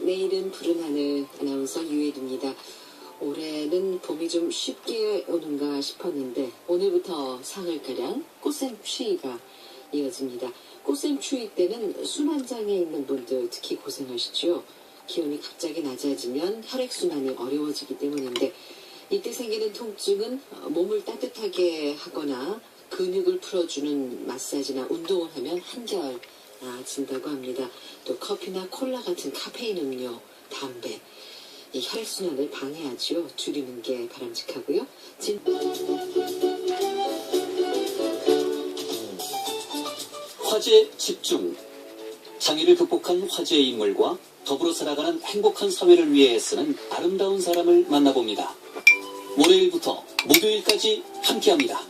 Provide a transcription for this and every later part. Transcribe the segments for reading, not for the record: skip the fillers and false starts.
내일은 푸른 하늘 아나운서 유혜리입니다. 올해는 봄이 좀 쉽게 오는가 싶었는데 오늘부터 사흘가량 꽃샘추위가 이어집니다. 꽃샘추위 때는 숨 한 장에 있는 분들 특히 고생하시죠. 기온이 갑자기 낮아지면 혈액순환이 어려워지기 때문인데 이때 생기는 통증은 몸을 따뜻하게 하거나 근육을 풀어주는 마사지나 운동을 하면 한결 나아진다고 합니다. 또 커피나 콜라 같은 카페인 음료, 담배, 이 혈액순환을 방해하죠. 줄이는 게 바람직하고요. 화제 집중. 장애를 극복한 화제의 인물과 더불어 살아가는 행복한 사회를 위해 애쓰는 아름다운 사람을 만나봅니다. 월요일부터 목요일까지 함께합니다.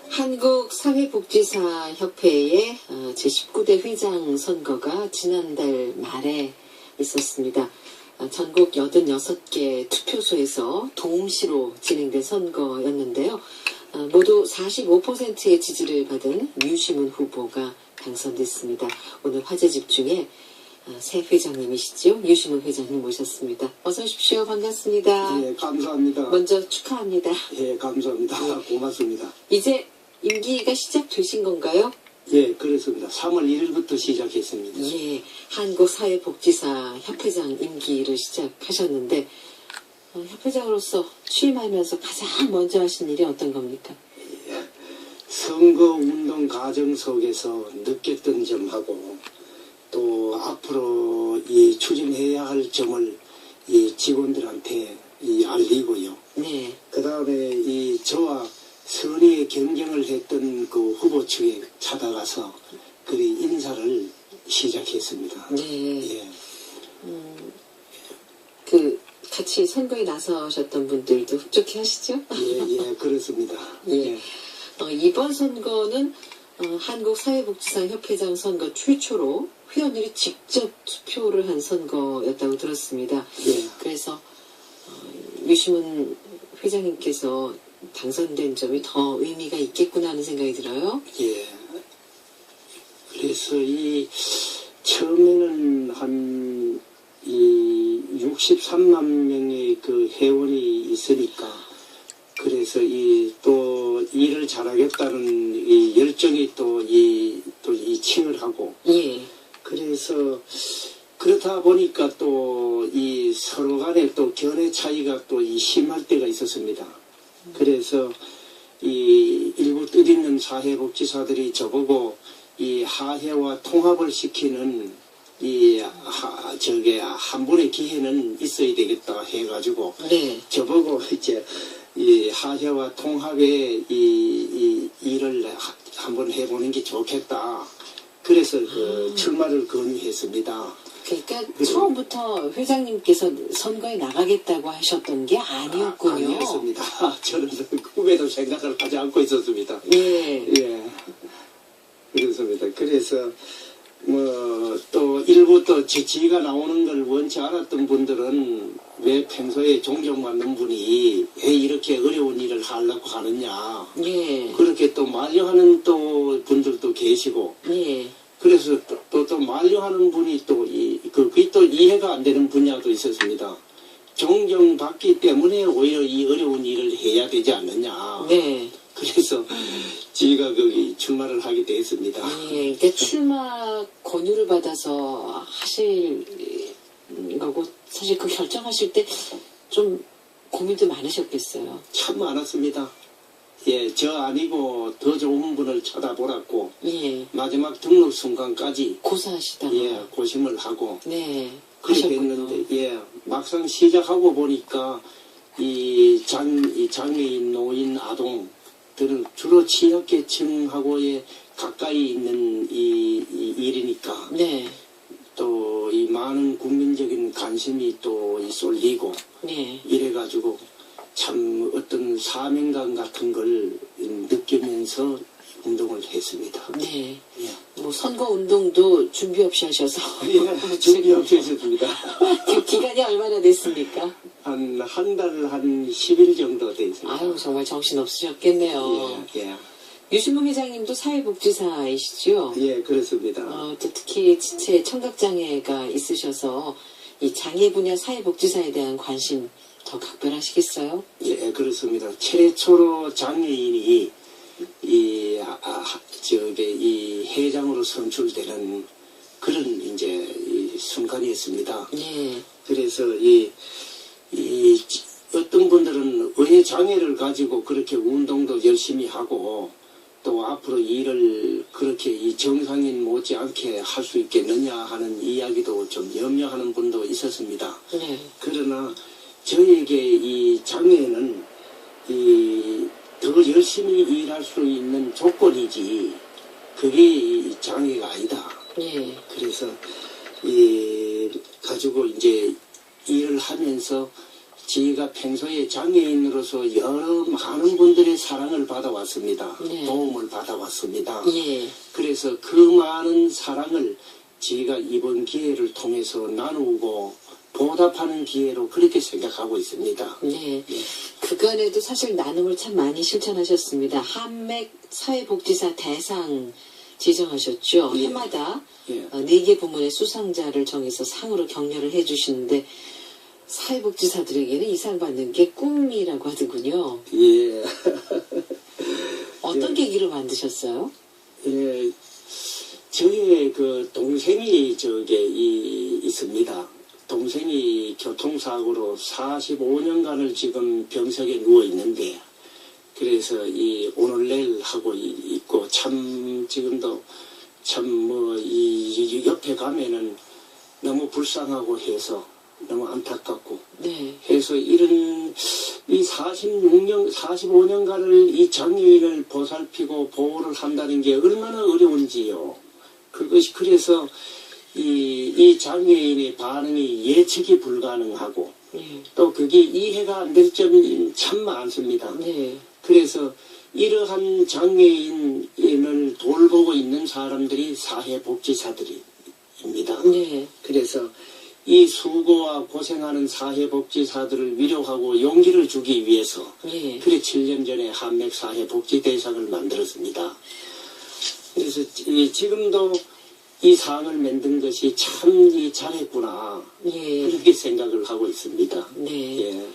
한국사회복지사협회의 제19대 회장 선거가 지난달 말에 있었습니다. 전국 86개 투표소에서 동시로 진행된 선거였는데요. 모두 45%의 지지를 받은 유시문 후보가 당선됐습니다. 오늘 화제 집중에 새 회장님이시죠? 유시문 회장님 모셨습니다. 어서 오십시오. 반갑습니다. 예, 감사합니다. 먼저 축하합니다. 예, 감사합니다. 고맙습니다. 이제 임기가 시작되신 건가요? 예, 그렇습니다. 3월 1일부터 시작했습니다. 예, 한국사회복지사 협회장 임기를 시작하셨는데 협회장으로서 취임하면서 가장 먼저 하신 일이 어떤 겁니까? 선거운동 과정 속에서 느꼈던 점하고 또 앞으로 이 추진해야 할 점을 이 직원들한테 알리고요. 네. 그 다음에 이 저와 선의의 경쟁을 했던 그 후보 측에 찾아가서 그리 인사를 시작했습니다. 네. 예. 같이 선거에 나서셨던 분들도 흡족해 하시죠? 예, 그렇습니다. 예. 이번 선거는 한국사회복지사 협회장 선거 최초로 회원들이 직접 투표를 한 선거였다고 들었습니다. 예. 그래서 유시문 회장님께서 당선된 점이 더 의미가 있겠구나 하는 생각이 들어요. 예. 그래서 처음에는 한 63만 명의 그 회원이 있으니까 그래서 또 일을 잘하겠다는 이 열정이 또 칭을 하고 예. 그래서 그렇다 보니까 또 서로 간에 또 견해 차이가 또 심할 때가 있었습니다. 그래서 일부 뜻있는 사회복지사들이 저보고 이 하회와 통합을 시키는 한 번의 기회는 있어야 되겠다 해가지고 네. 저보고 이제 하회와 통합의 일을 한번 해보는 게 좋겠다. 그래서 출마를 권유했습니다. 그러니까 처음부터 회장님께서 선거에 나가겠다고 하셨던 게 아니었군요. 아니었습니다. 저는 꿈에도 생각을 하지 않고 있었습니다. 예. 예. 그렇습니다. 그래서 또 일부 또 지가 나오는 걸 원치 않았던 분들은 왜 평소에 존경받는 분이 왜 이렇게 어려운 일을 하려고 하느냐. 예. 그렇게 또 만류하는 또 분들도 계시고. 예. 그래서 또 만류하는 분이 그게 또 이해가 안 되는 분야도 있었습니다. 존경받기 때문에 오히려 이 어려운 일을 해야 되지 않느냐. 네. 그래서 지가 거기 출마를 하게 됐습니다. 예, 그러니까 출마 권유를 받아서 하실 거고 사실 그 결정하실 때 좀 고민도 많으셨겠어요. 참 많았습니다. 예, 저 아니고 더 좋은 분을 찾아보았고 예. 마지막 등록 순간까지 고사하시다가 예, 고심을 하고 네. 그렇게 하셨군요. 했는데 예, 막상 시작하고 보니까 장애인, 노인, 아동들은 주로 취약계층하고의 가까이 있는 이 일이니까 네. 또 이 많은 국민적인 관심이 또 쏠리고 네. 이래가지고 참 어떤 사명감 같은 걸 느끼면서 운동을 했습니다. 네. 예. 뭐 선거 운동도 준비 없이 하셔서 예, 준비 없이 했습니다. 그 기간이 얼마나 됐습니까? 한 달 한 10일 정도 돼 있습니다. 아유 정말 정신 없으셨겠네요. 예, 예. 유신문 회장님도 사회복지사이시죠? 예, 그렇습니다. 또 특히 지체 청각장애가 있으셔서 이 장애 분야 사회복지사에 대한 관심 더 각별하시겠어요? 예, 그렇습니다. 최초로 장애인이 이 회장으로 선출되는 그런 이제 이 순간이었습니다. 예. 그래서 어떤 분들은 왜 장애를 가지고 그렇게 운동도 열심히 하고 또 앞으로 일을 그렇게 이 정상인 못지않게 할 수 있겠느냐 하는 이야기도 좀 염려하는 분도 있었습니다. 네. 그러나 저에게 이 장애는 더 열심히 일할 수 있는 조건이지 그게 이 장애가 아니다. 예. 그래서 가지고 이제 일을 하면서 지가 평소에 장애인으로서 여러 많은 분들의 사랑을 받아왔습니다. 네. 도움을 받아왔습니다. 예. 그래서 그 많은 사랑을 지가 이번 기회를 통해서 나누고 보답하는 기회로 그렇게 생각하고 있습니다. 네. 예. 그간에도 사실 나눔을 참 많이 실천하셨습니다. 한맥 사회복지사 대상 지정하셨죠. 예. 해마다 예. 4개 부문의 수상자를 정해서 상으로 격려를 해주시는데 사회복지사들에게는 이 상 받는 게 꿈이라고 하더군요. 예. 어떤 계기로 만드셨어요? 예. 저의 그 동생이 있습니다. 동생이 교통사고로 45년간을 지금 병석에 누워 있는데, 그래서 오늘 내일 하고 있고, 참 지금도 이 옆에 가면은 너무 불쌍하고 해서 너무 안타깝고 네. 해서 이런 이 45년간을 이 장애인을 보살피고 보호를 한다는 게 얼마나 어려운지요. 그것이 그래서 이 장애인의 반응이 예측이 불가능하고 또 그게 이해가 안 될 점이 참 많습니다. 네. 그래서 이러한 장애인을 돌보고 있는 사람들이 사회복지사들입니다. 네. 그래서 이 수고와 고생하는 사회복지사들을 위로하고 용기를 주기 위해서 예. 그래 7년 전에 한맥 사회복지대상을 만들었습니다. 그래서 지금도 이 상을 만든 것이 참 잘했구나 예. 그렇게 생각을 하고 있습니다. 네. 예.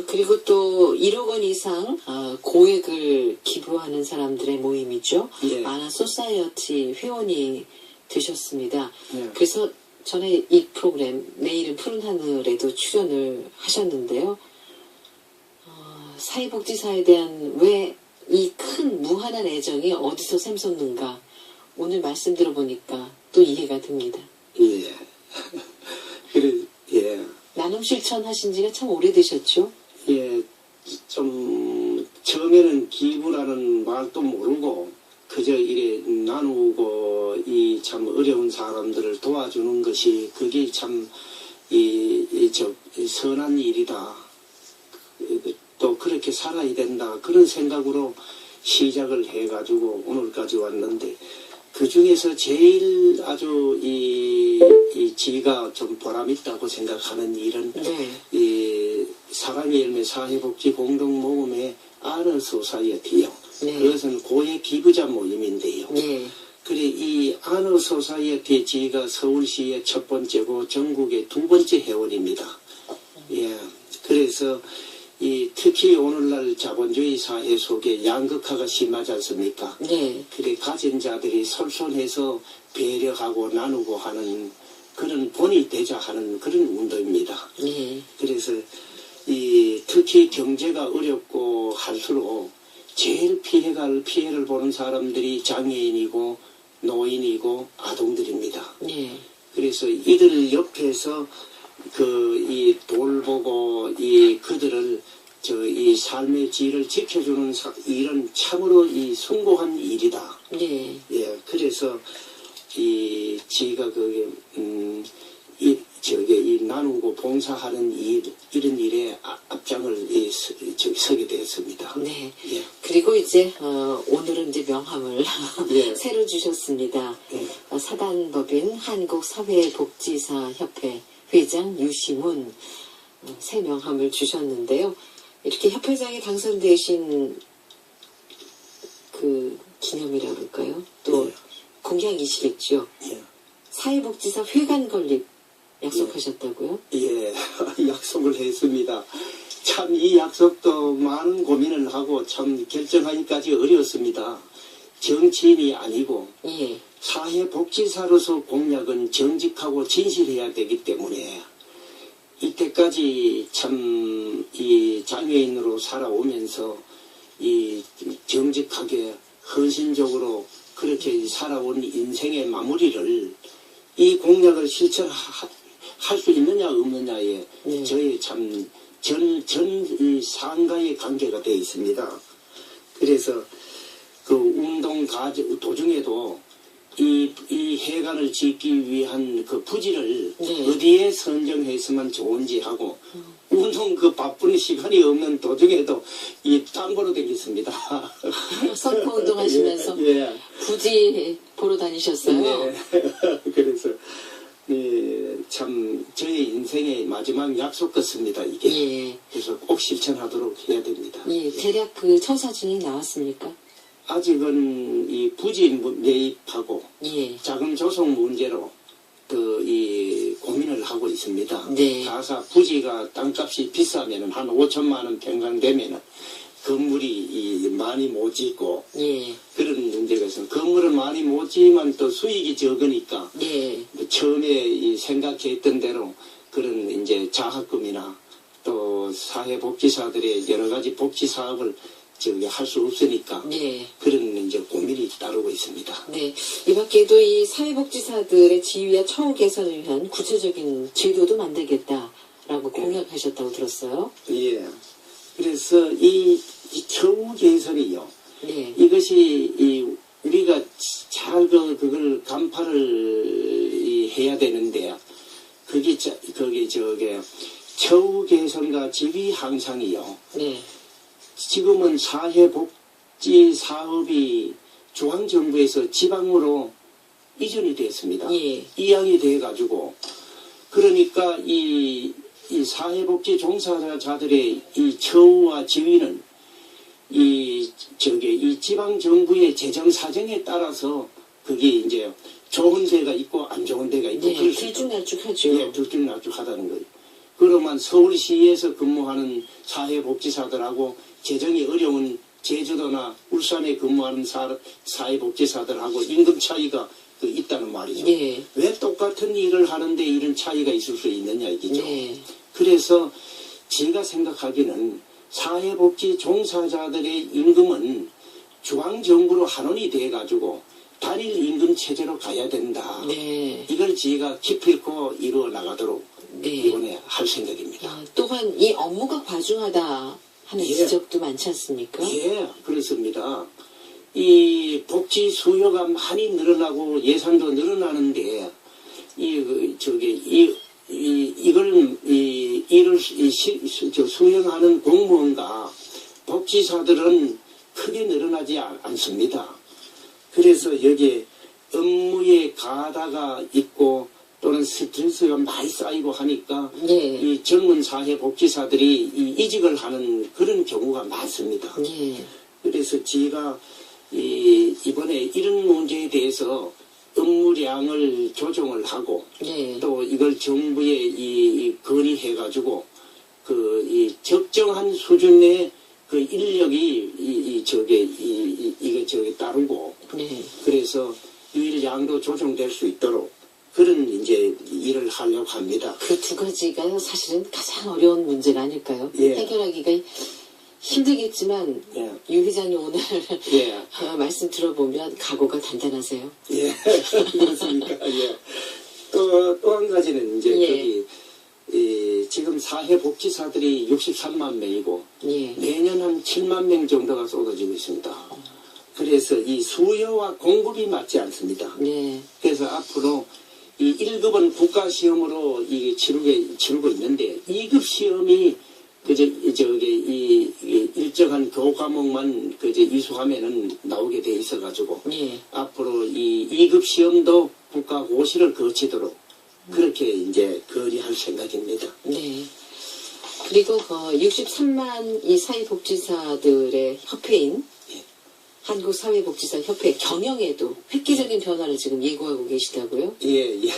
그리고 또 1억 원 이상 고액을 기부하는 사람들의 모임이죠. 예. 아나 소사이어티 회원이 되셨습니다. 예. 그래서 전에 이 프로그램 내일은 푸른 하늘에도 출연을 하셨는데요. 사회복지사에 대한 왜 이 큰 무한한 애정이 어디서 샘솟는가 오늘 말씀 들어보니까 또 이해가 됩니다. 예. 그래, 예. 나눔 실천하신 지가 참 오래되셨죠? 예. 좀 처음에는 기부라는 말도 모르고 그저 이래 나누고 이 참 어려운 사람들을 도와주는 것이 그게 참 선한 일이다. 또 그렇게 살아야 된다. 그런 생각으로 시작을 해가지고 오늘까지 왔는데 그 중에서 제일 아주 지가 좀 보람있다고 생각하는 일은 네. 이 사랑의 열매 사회복지 공동모금의 아너 소사이어티요. 네. 그것은 고액 기부자 모임인데요. 네. 그래 이 아너 소사이어티 지가 서울시의 첫 번째고 전국의 두 번째 회원입니다. 예. 그래서 특히 오늘날 자본주의 사회 속에 양극화가 심하지 않습니까? 네. 그래 가진 자들이 솔선해서 배려하고 나누고 하는 그런 본이 되자 하는 그런 운동입니다. 네. 그래서 특히 경제가 어렵고 할수록 제일 피해를 보는 사람들이 장애인이고 노인이고 아동들입니다. 네. 그래서 이들 옆에서 돌보고 그들을 이 삶의 질을 지켜주는 일은 참으로 숭고한 일이다. 네. 예, 그래서 지가 나누고 봉사하는 이런 일에 앞장을 서게 되었습니다. 네. 예. 그리고 이제 오늘은 이제 명함을 예. 새로 주셨습니다. 예. 사단법인 한국사회복지사협회 회장 유시문 새 명함을 주셨는데요. 이렇게 협회장에 당선되신 그 기념이라고 할까요? 또 예. 공약이시겠죠. 예. 사회복지사 회관 건립 약속하셨다고요? 예, 약속을 했습니다. 참 이 약속도 많은 고민을 하고 참 결정하기까지 어려웠습니다. 정치인이 아니고 예. 사회복지사로서 공약은 정직하고 진실해야 되기 때문에 이때까지 참 이 장애인으로 살아오면서 이 정직하게 헌신적으로 그렇게 살아온 인생의 마무리를 이 공약을 실천할 수 있느냐 없느냐에 저의 참 이 상가의 관계가 되어 있습니다. 그래서 그 운동 도중에도 이 해관을 짓기 위한 그 부지를 어디에 선정했으면 좋은지 하고 운동 그 바쁜 시간이 없는 도중에도 이 땅보러 다녔습니다. 선거 운동하시면서 예. 부지 보러 다니셨어요? 네. 그래서 참 저의 인생의 마지막 약속 같습니다. 이게. 예. 그래서 꼭 실천하도록 해야 됩니다. 예. 대략 그 청사진이 나왔습니까? 아직은 이 부지 매입하고 예. 자금 조성 문제로 이 고민을 하고 있습니다. 네. 가사 부지가 땅값이 비싸면은 한 5천만 원 평당 되면은 건물이 많이 못 짓고 예. 그런 문제가 있어요. 건물을 많이 못 지으면 또 수익이 적으니까 예. 처음에 생각했던 대로 그런 이제 자학금이나 또 사회복지사들의 여러 가지 복지 사업을 할 수 없으니까 네. 그런 이제 고민이 따르고 있습니다. 네. 이 밖에도 이 사회복지사들의 지위와 처우 개선을 위한 구체적인 제도도 만들겠다라고 공약하셨다고 들었어요. 예. 그래서 이 처우 개선이요. 네. 이것이 우리가 잘 그걸 간파를 해야 되는데 그게 처우 개선과 지위 향상이요. 네. 지금은 사회복지 사업이 중앙정부에서 지방으로 이전이 됐습니다. 예. 이양이 돼가지고 그러니까 이 사회복지 종사자들의 이 처우와 지위는 이 지방정부의 재정 사정에 따라서 그게 이제 좋은 데가 있고 안 좋은 데가 있고 네. 그럴 수 있죠. 들쭉날쭉하죠. 예, 들쭉날쭉하다는 거예요. 그러면 서울시에서 근무하는 사회복지사들하고 재정이 어려운 제주도나 울산에 근무하는 사회복지사들하고 임금 차이가 있다는 말이죠. 네. 왜 똑같은 일을 하는데 이런 차이가 있을 수 있느냐 이거죠. 네. 그래서 제가 생각하기는 사회복지 종사자들의 임금은 중앙정부로 한원이 돼가지고 단일 임금 체제로 가야 된다. 네. 이걸 제가 기필코 이루어 나가도록 네. 이번에 할 생각입니다. 또한 이 업무가 과중하다 하는 예. 지적도 많지 않습니까? 예, 그렇습니다. 이 복지 수요가 많이 늘어나고 예산도 늘어나는데 이걸 수행하는 공무원과 복지사들은 크게 늘어나지 않습니다. 그래서 여기에 업무에 가다가 있고 또는 스트레스가 많이 쌓이고 하니까 네. 이 젊은 사회복지사들이 이직을 하는 그런 경우가 많습니다. 네. 그래서 제가 이번에 이런 문제에 대해서 업무량을 조정을 하고 네. 또 이걸 정부에 건의해가지고 적정한 수준의 그 인력이 이게 따르고 네. 그래서 일량도 조정될 수 있도록 그런 이제 일을 하려고 합니다. 그 두 가지가 사실은 가장 어려운 문제가 아닐까요? 예. 해결하기가 힘들겠지만 예. 유 회장님 오늘 예. 말씀 들어보면 각오가 단단하세요. 예, 그렇습니까? 예. 또 한 가지는 이제 예. 지금 사회복지사들이 63만 명이고 예. 매년 한 7만 명 정도가 쏟아지고 있습니다. 그래서 이 수요와 공급이 맞지 않습니다. 네. 그래서 앞으로 이 1급은 국가시험으로 이게 치르고 있는데 2급 시험이 일정한 교과목만 이수하면은 나오게 돼 있어가지고 예. 앞으로 이 2급 시험도 국가고시를 거치도록 그렇게 이제 건의할 생각입니다. 네. 그리고 63만 이 사회복지사들의 협회인 한국사회복지사협회 경영에도 획기적인 변화를 지금 예고하고 계시다고요? 예, 예.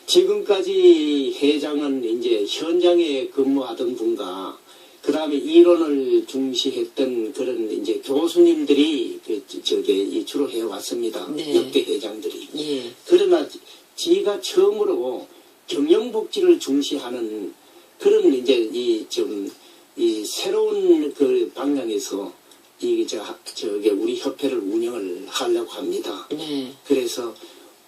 지금까지 회장은 이제 현장에 근무하던 분과 그 다음에 이론을 중시했던 그런 이제 교수님들이 주로 해왔습니다. 네. 역대 회장들이. 예. 그러나 지가 처음으로 경영복지를 중시하는 그런 이제 이 새로운 그 방향에서 우리 협회를 운영을 하려고 합니다. 네. 그래서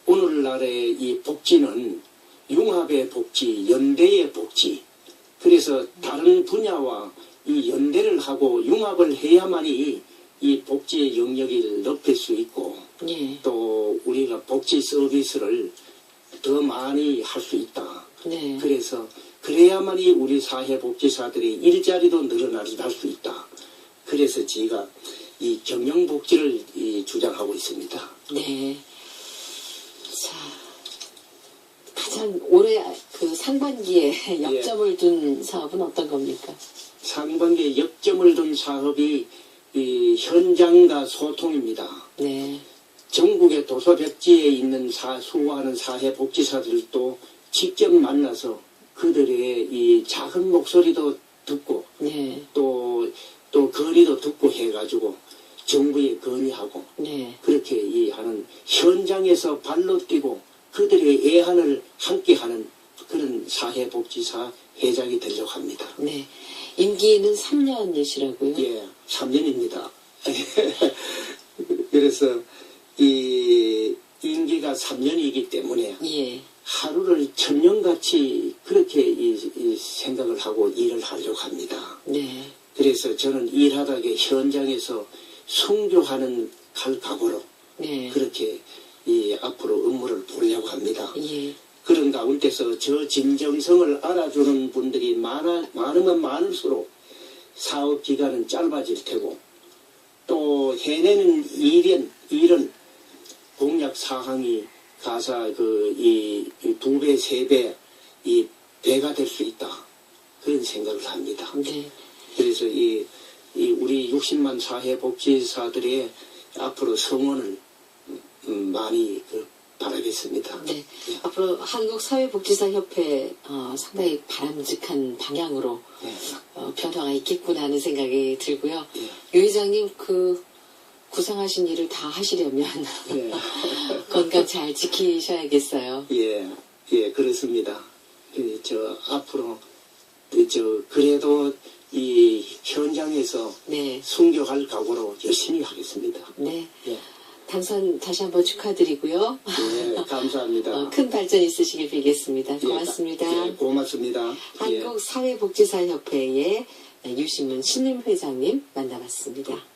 오늘날의 이 복지는 융합의 복지, 연대의 복지. 그래서 다른 분야와 이 연대를 하고 융합을 해야만이 이 복지의 영역을 높일 수 있고 예. 또 우리가 복지 서비스를 더 많이 할 수 있다. 네. 그래서 그래야만이 우리 사회복지사들이 일자리도 늘어날 수 있다. 그래서 제가 이 경영복지를 주장하고 있습니다. 네. 자, 가장 올해 그 상반기에 역점을 둔 사업은 어떤 겁니까? 상반기에 역점을 둔 사업이 이 현장과 소통입니다. 네. 전국의 도서백지에 있는 수고하는 사회복지사들도 직접 만나서 그들의 이 작은 목소리도 듣고 네. 또 건의도 듣고 해가지고 정부에 건의하고 네. 그렇게 하는 현장에서 발로 뛰고 그들의 애환을 함께하는 그런 사회복지사 회장이 되려고 합니다. 네. 임기는 3년이시라고요? 예, 3년입니다. 그래서 이 임기가 3년이기 때문에 예. 하루를 천년같이 그렇게 이 생각을 하고 일을 하려고 합니다. 네. 그래서 저는 일하다가 현장에서 순교하는 갈 각오로 네. 그렇게 앞으로 업무를 보려고 합니다. 예. 그런 가운데서 저 진정성을 알아주는 분들이 많으면 많을수록 사업 기간은 짧아질 테고 또 해내는 일은 공약 사항이 가사 이 2배, 3배 이 배가 될 수 있다. 그런 생각을 합니다. 네. 그래서 우리 60만 사회복지사들의 앞으로 성원을 많이 바라겠습니다. 네. 앞으로 한국사회복지사협회 상당히 바람직한 방향으로 네. 변화가 있겠구나 하는 생각이 들고요. 예. 유 회장님 그 구상하신 일을 다 하시려면 예. 건강 잘 지키셔야겠어요. 예, 그렇습니다. 앞으로 그래도 이 현장에서 네. 순교할 각오로 열심히 하겠습니다. 네. 예, 당선 다시 한번 축하드리고요. 예, 감사합니다. 큰 발전 있으시길 빌겠습니다. 예, 고맙습니다. 예, 고맙습니다. 예. 한국사회복지사협회의 유시문 신임 회장님 만나봤습니다.